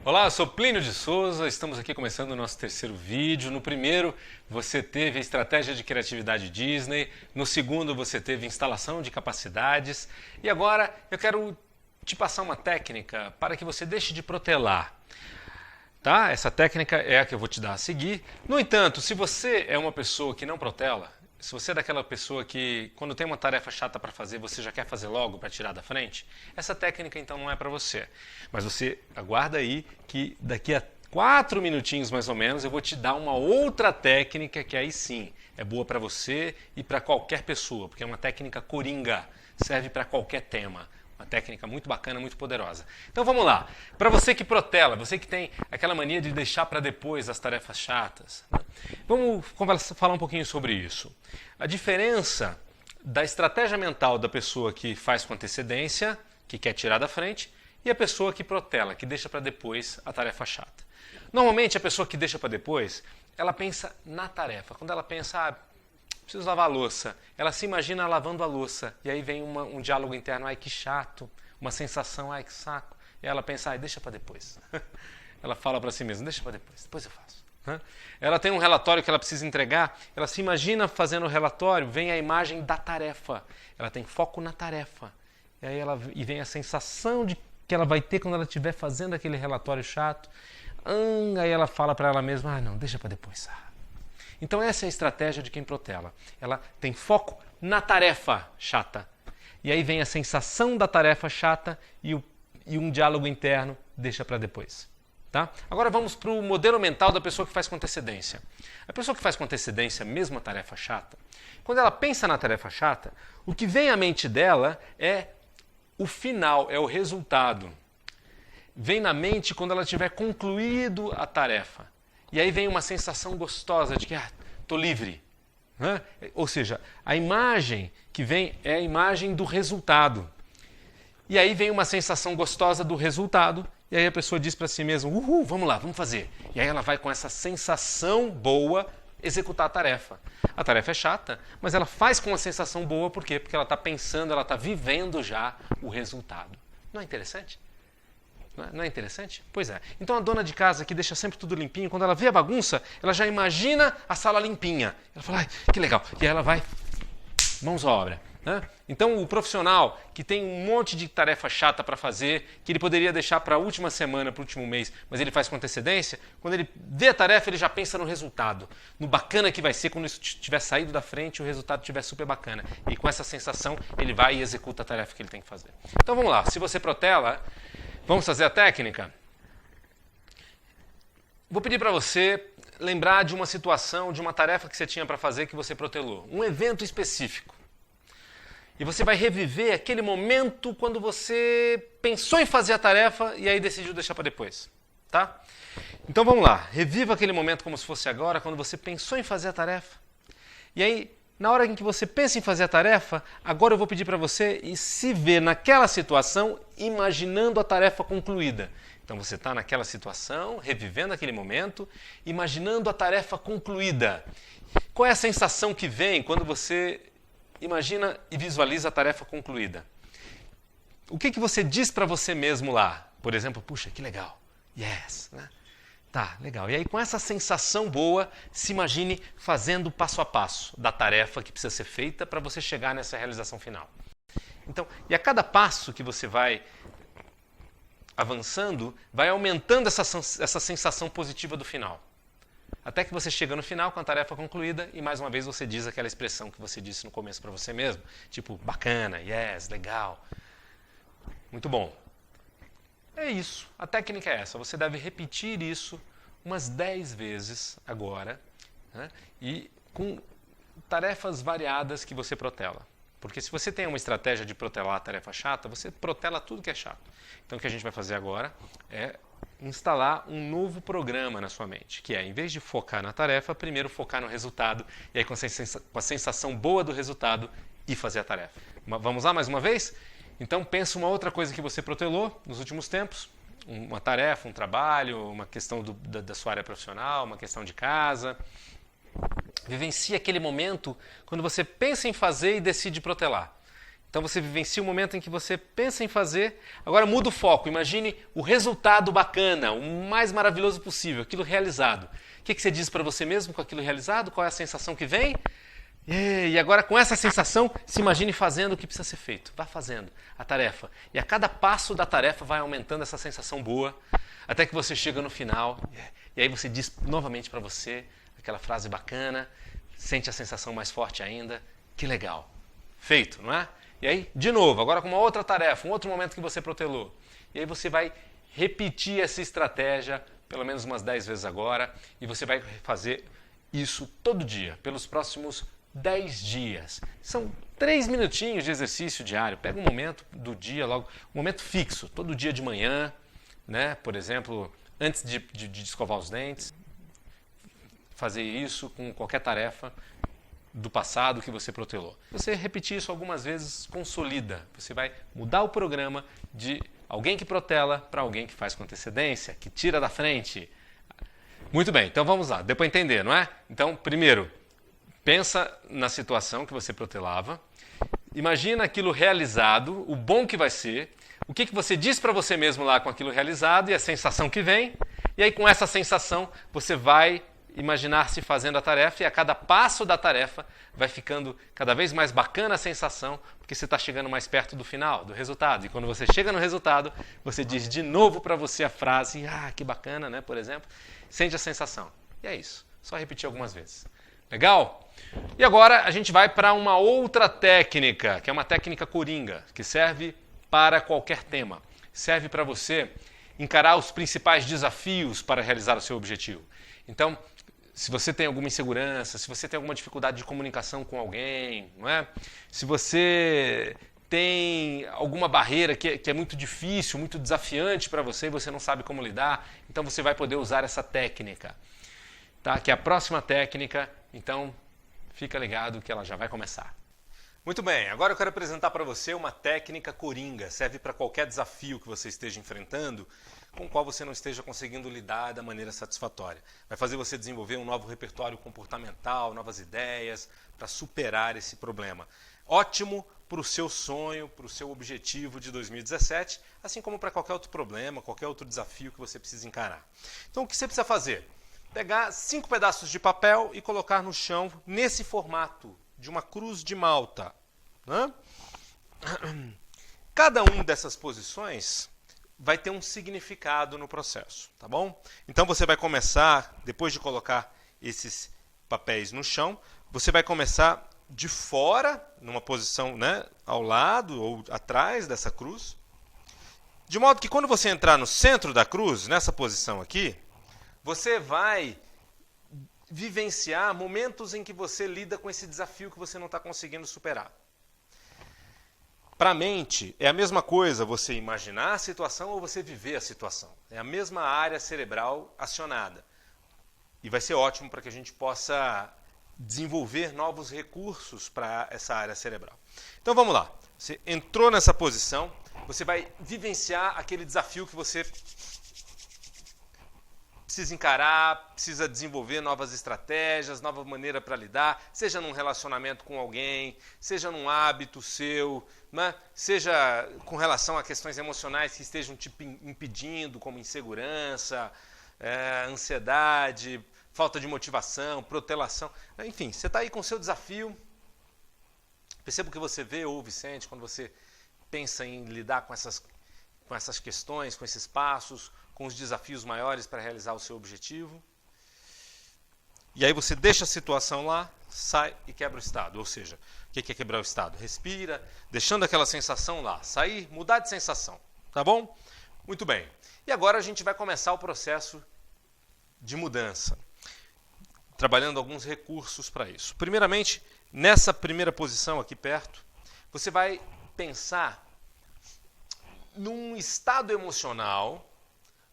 Olá, eu sou Plínio de Souza, estamos aqui começando o nosso terceiro vídeo. No primeiro, você teve a estratégia de criatividade Disney. No segundo, você teve instalação de capacidades. E agora, eu quero te passar uma técnica para que você deixe de protelar. Tá? Essa técnica é a que eu vou te dar a seguir. No entanto, se você é uma pessoa que não protela, se você é daquela pessoa que, quando tem uma tarefa chata para fazer, você já quer fazer logo para tirar da frente, essa técnica então não é para você. Mas você aguarda aí que daqui a 4 minutinhos mais ou menos eu vou te dar uma outra técnica que aí sim é boa para você e para qualquer pessoa, porque é uma técnica coringa, serve para qualquer tema. Uma técnica muito bacana, muito poderosa. Então vamos lá. Para você que protela, você que tem aquela mania de deixar para depois as tarefas chatas, né? Vamos falar um pouquinho sobre isso. A diferença da estratégia mental da pessoa que faz com antecedência, que quer tirar da frente, e a pessoa que protela, que deixa para depois a tarefa chata. Normalmente a pessoa que deixa para depois, ela pensa na tarefa. Quando ela pensa, preciso lavar a louça. Ela se imagina lavando a louça. E aí vem um diálogo interno, ai que chato. Uma sensação, ai que saco. E ela pensa, ai deixa para depois. Ela fala para si mesma, deixa para depois eu faço. Ela tem um relatório que ela precisa entregar. Ela se imagina fazendo o relatório, vem a imagem da tarefa. Ela tem foco na tarefa. E aí vem a sensação de que ela vai ter quando ela estiver fazendo aquele relatório chato. Aí ela fala para ela mesma, não, deixa para depois. Então essa é a estratégia de quem protela. Ela tem foco na tarefa chata. E aí vem a sensação da tarefa chata e um diálogo interno deixa para depois. Tá? Agora vamos para o modelo mental da pessoa que faz com antecedência. A pessoa que faz com antecedência, mesmo a tarefa chata, quando ela pensa na tarefa chata, o que vem à mente dela é o final, é o resultado. Vem na mente quando ela tiver concluído a tarefa. E aí vem uma sensação gostosa de que estou livre. Né? Ou seja, a imagem que vem é a imagem do resultado. E aí vem uma sensação gostosa do resultado. E aí a pessoa diz para si mesma, vamos lá, vamos fazer. E aí ela vai com essa sensação boa executar a tarefa. A tarefa é chata, mas ela faz com uma sensação boa. Por quê? Porque ela está pensando, ela está vivendo já o resultado. Não é interessante? Não é interessante? Pois é. Então a dona de casa que deixa sempre tudo limpinho, quando ela vê a bagunça, ela já imagina a sala limpinha. Ela fala, que legal. E aí ela vai, mãos à obra. Né? Então o profissional que tem um monte de tarefa chata para fazer, que ele poderia deixar para a última semana, para o último mês, mas ele faz com antecedência, quando ele vê a tarefa, ele já pensa no resultado. No bacana que vai ser quando isso tiver saído da frente, o resultado estiver super bacana. E com essa sensação, ele vai e executa a tarefa que ele tem que fazer. Então vamos lá. Se você protela, vamos fazer a técnica? Vou pedir para você lembrar de uma situação, de uma tarefa que você tinha para fazer que você protelou. Um evento específico. E você vai reviver aquele momento quando você pensou em fazer a tarefa e aí decidiu deixar para depois. Tá? Então vamos lá. Reviva aquele momento como se fosse agora, quando você pensou em fazer a tarefa. E aí, na hora em que você pensa em fazer a tarefa, agora eu vou pedir para você se ver naquela situação, imaginando a tarefa concluída. Então você está naquela situação, revivendo aquele momento, imaginando a tarefa concluída. Qual é a sensação que vem quando você imagina e visualiza a tarefa concluída? O que você diz para você mesmo lá? Por exemplo, puxa, que legal. Yes. Né? Tá, legal. E aí, com essa sensação boa, se imagine fazendo passo a passo da tarefa que precisa ser feita para você chegar nessa realização final. Então, e a cada passo que você vai avançando, vai aumentando essa sensação positiva do final. Até que você chega no final com a tarefa concluída e mais uma vez você diz aquela expressão que você disse no começo para você mesmo. Tipo, bacana, yes, legal. Muito bom. É isso. A técnica é essa. Você deve repetir isso umas 10 vezes agora, né? E com tarefas variadas que você protela. Porque se você tem uma estratégia de protelar a tarefa chata, você protela tudo que é chato. Então o que a gente vai fazer agora é instalar um novo programa na sua mente, que é, em vez de focar na tarefa, primeiro focar no resultado, e aí com a sensação boa do resultado, e fazer a tarefa. Vamos lá mais uma vez? Então pensa uma outra coisa que você protelou nos últimos tempos, uma tarefa, um trabalho, uma questão da sua área profissional, uma questão de casa. Vivencie aquele momento quando você pensa em fazer e decide protelar. Então você vivencia o momento em que você pensa em fazer, agora muda o foco, imagine o resultado bacana, o mais maravilhoso possível, aquilo realizado. O que você diz para você mesmo com aquilo realizado? Qual é a sensação que vem? E agora com essa sensação, se imagine fazendo o que precisa ser feito. Vá fazendo a tarefa. E a cada passo da tarefa vai aumentando essa sensação boa, até que você chega no final, e aí você diz novamente para você aquela frase bacana, sente a sensação mais forte ainda, que legal. Feito, não é? E aí, de novo, agora com uma outra tarefa, um outro momento que você protelou. E aí você vai repetir essa estratégia, pelo menos umas 10 vezes agora, e você vai fazer isso todo dia, pelos próximos 10 dias. São 3 minutinhos de exercício diário. Pega um momento do dia, logo, um momento fixo, todo dia de manhã, né? Por exemplo, antes de escovar os dentes. Fazer isso com qualquer tarefa do passado que você protelou. Você repetir isso algumas vezes, consolida. Você vai mudar o programa de alguém que protela para alguém que faz com antecedência, que tira da frente. Muito bem, então vamos lá. Deu para entender, não é? Então, primeiro, pensa na situação que você protelava. Imagina aquilo realizado, o bom que vai ser. O que você diz para você mesmo lá com aquilo realizado e a sensação que vem. E aí, com essa sensação, você vai imaginar-se fazendo a tarefa e a cada passo da tarefa vai ficando cada vez mais bacana a sensação, porque você está chegando mais perto do final, do resultado. E quando você chega no resultado, você diz de novo para você a frase, que bacana, né? Por exemplo, sente a sensação. E é isso, só repetir algumas vezes. Legal? E agora a gente vai para uma outra técnica, que é uma técnica coringa, que serve para qualquer tema. Serve para você encarar os principais desafios para realizar o seu objetivo. Então, se você tem alguma insegurança, se você tem alguma dificuldade de comunicação com alguém, não é? Se você tem alguma barreira que é muito difícil, muito desafiante para você e você não sabe como lidar, então você vai poder usar essa técnica, tá? Que é a próxima técnica, então fica ligado que ela já vai começar. Muito bem, agora eu quero apresentar para você uma técnica coringa, serve para qualquer desafio que você esteja enfrentando, com o qual você não esteja conseguindo lidar da maneira satisfatória. Vai fazer você desenvolver um novo repertório comportamental, novas ideias para superar esse problema. Ótimo para o seu sonho, para o seu objetivo de 2017, assim como para qualquer outro problema, qualquer outro desafio que você precisa encarar. Então o que você precisa fazer? Pegar 5 pedaços de papel e colocar no chão nesse formato de uma cruz de Malta. Né? Cada uma dessas posições vai ter um significado no processo, tá bom? Então você vai começar, depois de colocar esses papéis no chão, você vai começar de fora, numa posição, né, ao lado ou atrás dessa cruz, de modo que quando você entrar no centro da cruz, nessa posição aqui, você vai vivenciar momentos em que você lida com esse desafio que você não está conseguindo superar. Para a mente, é a mesma coisa você imaginar a situação ou você viver a situação. É a mesma área cerebral acionada. E vai ser ótimo para que a gente possa desenvolver novos recursos para essa área cerebral. Então vamos lá. Você entrou nessa posição, você vai vivenciar aquele desafio que você precisa encarar, precisa desenvolver novas estratégias, nova maneira para lidar, seja num relacionamento com alguém, seja num hábito seu, né? Seja com relação a questões emocionais que estejam te impedindo, como insegurança, ansiedade, falta de motivação, protelação. Enfim, você está aí com o seu desafio. Perceba o que você vê, ouve, sente quando você pensa em lidar com essas questões, com esses passos, com os desafios maiores para realizar o seu objetivo. E aí você deixa a situação lá, sai e quebra o estado. Ou seja, o que é quebrar o estado? Respira, deixando aquela sensação lá. Sair, mudar de sensação. Tá bom? Muito bem. E agora a gente vai começar o processo de mudança, trabalhando alguns recursos para isso. Primeiramente, nessa primeira posição aqui perto, você vai pensar num estado emocional,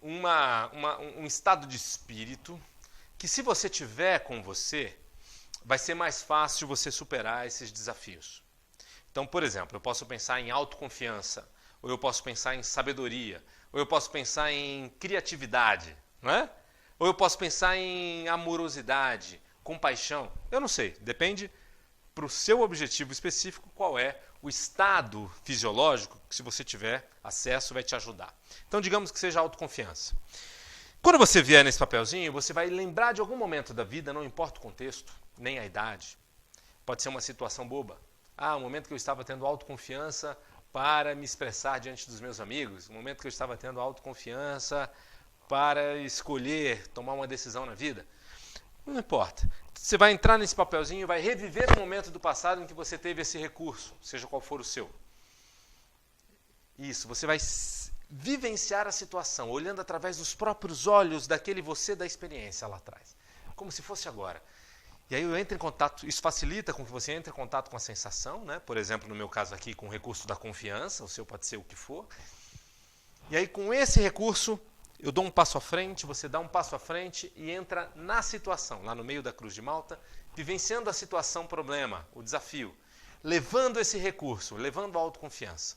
um estado de espírito, que se você tiver com você, vai ser mais fácil você superar esses desafios. Então, por exemplo, eu posso pensar em autoconfiança, ou eu posso pensar em sabedoria, ou eu posso pensar em criatividade, não é? Ou eu posso pensar em amorosidade, compaixão. Eu não sei, depende para o seu objetivo específico qual é o estado fisiológico que, se você tiver acesso, vai te ajudar. Então, digamos que seja autoconfiança. Quando você vier nesse papelzinho, você vai lembrar de algum momento da vida, não importa o contexto, nem a idade. Pode ser uma situação boba. Um momento que eu estava tendo autoconfiança para me expressar diante dos meus amigos. Um momento que eu estava tendo autoconfiança para escolher, tomar uma decisão na vida. Não importa. Você vai entrar nesse papelzinho e vai reviver um momento do passado em que você teve esse recurso, seja qual for o seu. Isso, você vai vivenciar a situação, olhando através dos próprios olhos daquele você da experiência lá atrás. Como se fosse agora. E aí eu entro em contato, isso facilita com que você entre em contato com a sensação, né? Por exemplo, no meu caso aqui, com o recurso da confiança, o seu pode ser o que for. E aí com esse recurso, eu dou um passo à frente, você dá um passo à frente e entra na situação, lá no meio da Cruz de Malta, vivenciando a situação problema, o desafio, levando esse recurso, levando a autoconfiança.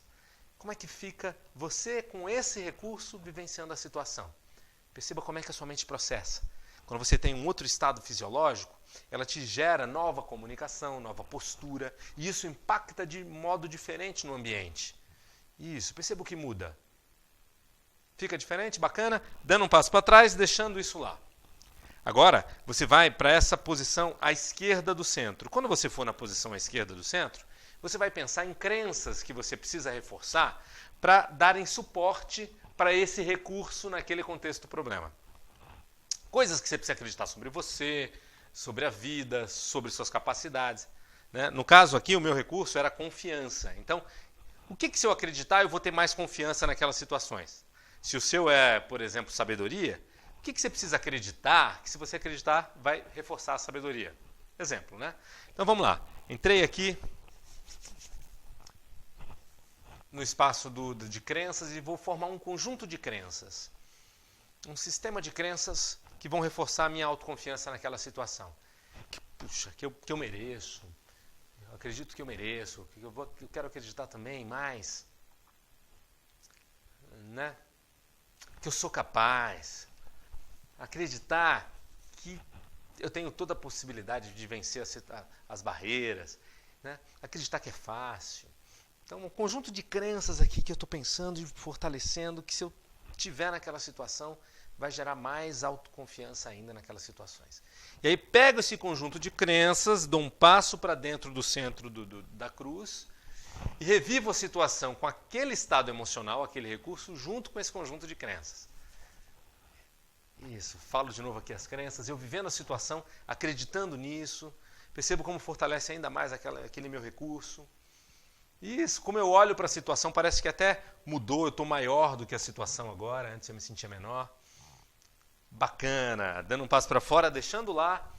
Como é que fica você com esse recurso vivenciando a situação? Perceba como é que a sua mente processa. Quando você tem um outro estado fisiológico, ela te gera nova comunicação, nova postura, e isso impacta de modo diferente no ambiente. Isso, perceba o que muda. Fica diferente, bacana? Dando um passo para trás, deixando isso lá. Agora, você vai para essa posição à esquerda do centro. Quando você for na posição à esquerda do centro, você vai pensar em crenças que você precisa reforçar para darem suporte para esse recurso naquele contexto do problema. Coisas que você precisa acreditar sobre você, sobre a vida, sobre suas capacidades. Né? No caso aqui, o meu recurso era confiança. Então, o que se eu acreditar, eu vou ter mais confiança naquelas situações? Se o seu é, por exemplo, sabedoria, o que você precisa acreditar, que se você acreditar, vai reforçar a sabedoria? Exemplo, né? Então, vamos lá. Entrei aqui no espaço de crenças e vou formar um conjunto de crenças. Um sistema de crenças que vão reforçar a minha autoconfiança naquela situação. Que eu mereço, eu acredito que eu mereço, que eu quero acreditar também mais, né? Que eu sou capaz, acreditar que eu tenho toda a possibilidade de vencer as barreiras, né? Acreditar que é fácil. Então, um conjunto de crenças aqui que eu estou pensando e fortalecendo, que se eu tiver naquela situação, vai gerar mais autoconfiança ainda naquelas situações. E aí pego esse conjunto de crenças, dou um passo para dentro do centro da cruz e revivo a situação com aquele estado emocional, aquele recurso, junto com esse conjunto de crenças. Isso, falo de novo aqui as crenças, eu vivendo a situação, acreditando nisso, percebo como fortalece ainda mais aquele meu recurso. Isso, como eu olho para a situação, parece que até mudou, eu estou maior do que a situação agora, antes eu me sentia menor. Bacana, dando um passo para fora, deixando lá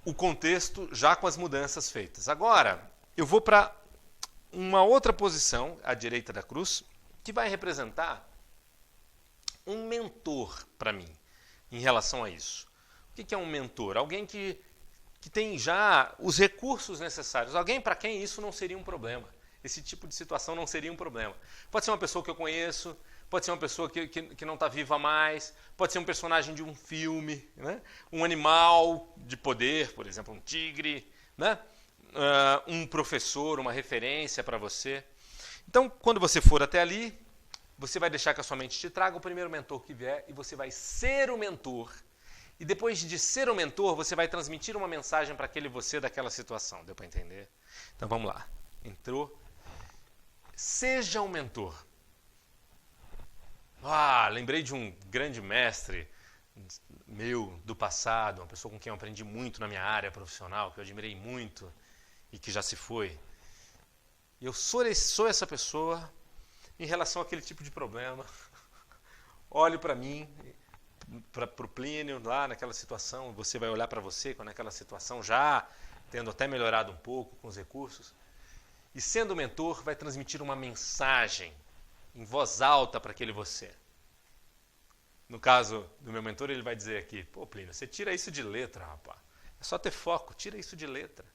o contexto já com as mudanças feitas. Agora, eu vou para uma outra posição, à direita da cruz, que vai representar um mentor para mim em relação a isso. O que é um mentor? Alguém que tem já os recursos necessários. Alguém para quem isso não seria um problema. Esse tipo de situação não seria um problema. Pode ser uma pessoa que eu conheço, pode ser uma pessoa que não está viva mais, pode ser um personagem de um filme, né? Um animal de poder, por exemplo, um tigre, né? Um professor, uma referência para você. Então, quando você for até ali, você vai deixar que a sua mente te traga o primeiro mentor que vier e você vai ser o mentor. E depois de ser o mentor, você vai transmitir uma mensagem para aquele você daquela situação. Deu para entender? Então, vamos lá. Entrou. Seja um mentor. Lembrei de um grande mestre meu do passado, uma pessoa com quem eu aprendi muito na minha área profissional, que eu admirei muito e que já se foi. Eu sou essa pessoa em relação àquele tipo de problema. Olhe para mim, para o Plínio, lá naquela situação, você vai olhar para você com aquela situação já tendo até melhorado um pouco com os recursos. E sendo mentor, vai transmitir uma mensagem em voz alta para aquele você. No caso do meu mentor, ele vai dizer aqui, pô, Plínio, você tira isso de letra, rapaz. É só ter foco, tira isso de letra.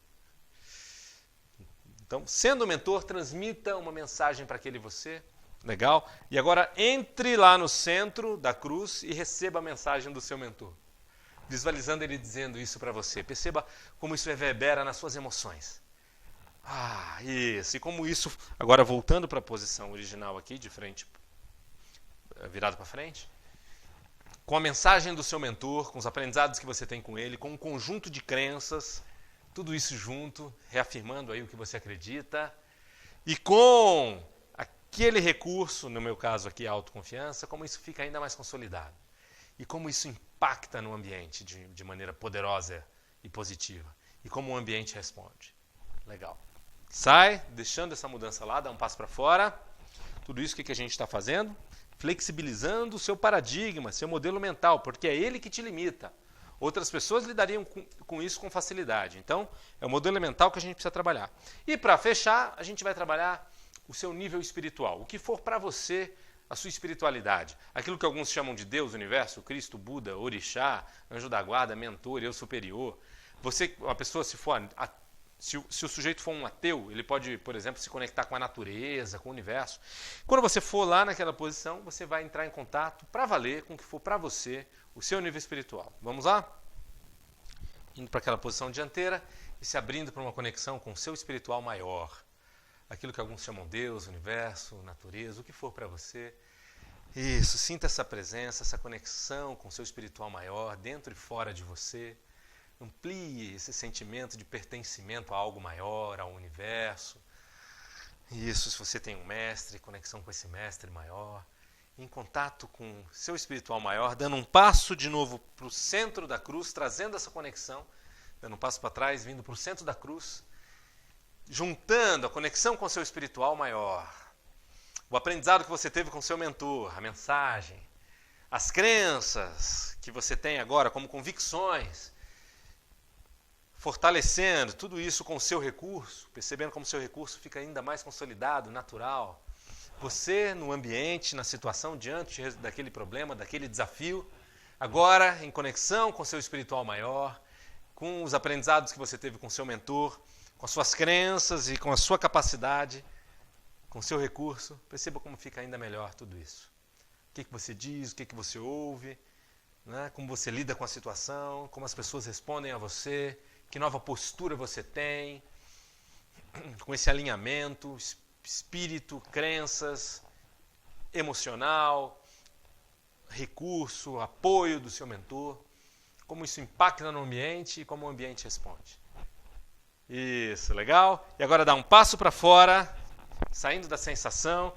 Então, sendo mentor, transmita uma mensagem para aquele você. Legal? E agora entre lá no centro da cruz e receba a mensagem do seu mentor. Visualizando ele dizendo isso para você. Perceba como isso reverbera nas suas emoções. Isso. E como isso, agora voltando para a posição original aqui, de frente, virado para frente, com a mensagem do seu mentor, com os aprendizados que você tem com ele, com um conjunto de crenças, tudo isso junto, reafirmando aí o que você acredita, e com aquele recurso, no meu caso aqui, a autoconfiança, como isso fica ainda mais consolidado. E como isso impacta no ambiente de maneira poderosa e positiva. E como o ambiente responde. Legal. Sai, deixando essa mudança lá, dá um passo para fora. Tudo isso que a gente está fazendo? Flexibilizando o seu paradigma, seu modelo mental, porque é ele que te limita. Outras pessoas lidariam com isso com facilidade. Então, é o modelo mental que a gente precisa trabalhar. E para fechar, a gente vai trabalhar o seu nível espiritual. O que for para você a sua espiritualidade. Aquilo que alguns chamam de Deus, universo, Cristo, Buda, Orixá, anjo da guarda, mentor, eu superior. Uma pessoa, se o sujeito for um ateu, ele pode, por exemplo, se conectar com a natureza, com o universo. Quando você for lá naquela posição, você vai entrar em contato para valer com o que for para você, o seu nível espiritual. Vamos lá? Indo para aquela posição dianteira e se abrindo para uma conexão com o seu espiritual maior. Aquilo que alguns chamam Deus, universo, natureza, o que for para você. Isso, sinta essa presença, essa conexão com o seu espiritual maior, dentro e fora de você. Amplie esse sentimento de pertencimento a algo maior, ao universo. Isso, se você tem um mestre, conexão com esse mestre maior. Em contato com o seu espiritual maior, dando um passo de novo para o centro da cruz, trazendo essa conexão, dando um passo para trás, vindo para o centro da cruz, juntando a conexão com o seu espiritual maior, o aprendizado que você teve com o seu mentor, a mensagem, as crenças que você tem agora como convicções, fortalecendo tudo isso com o seu recurso, percebendo como o seu recurso fica ainda mais consolidado, natural. Você no ambiente, na situação, diante daquele problema, daquele desafio, agora em conexão com o seu espiritual maior, com os aprendizados que você teve com o seu mentor, com as suas crenças e com a sua capacidade, com o seu recurso, perceba como fica ainda melhor tudo isso. O que você diz, o que você ouve, né? Como você lida com a situação, como as pessoas respondem a você, que nova postura você tem, com esse alinhamento, espírito, crenças, emocional, recurso, apoio do seu mentor, como isso impacta no ambiente e como o ambiente responde. Isso, legal? E agora dá um passo para fora, saindo da sensação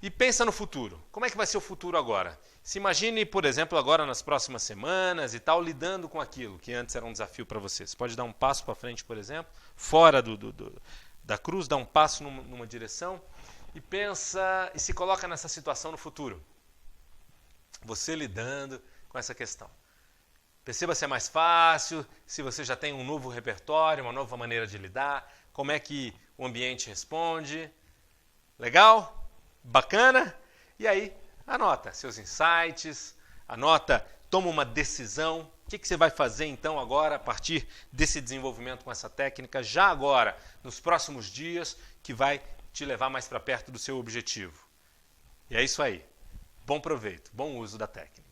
e pensa no futuro. Como é que vai ser o futuro agora? Se imagine, por exemplo, agora nas próximas semanas e tal, lidando com aquilo que antes era um desafio para você. Você pode dar um passo para frente, por exemplo, fora da cruz, dá um passo numa direção e pensa e se coloca nessa situação no futuro. Você lidando com essa questão. Perceba se é mais fácil, se você já tem um novo repertório, uma nova maneira de lidar, como é que o ambiente responde. Legal? Bacana? E aí, anota seus insights, toma uma decisão. O que você vai fazer então agora a partir desse desenvolvimento com essa técnica, já agora, nos próximos dias, que vai te levar mais para perto do seu objetivo. E é isso aí. Bom proveito, bom uso da técnica.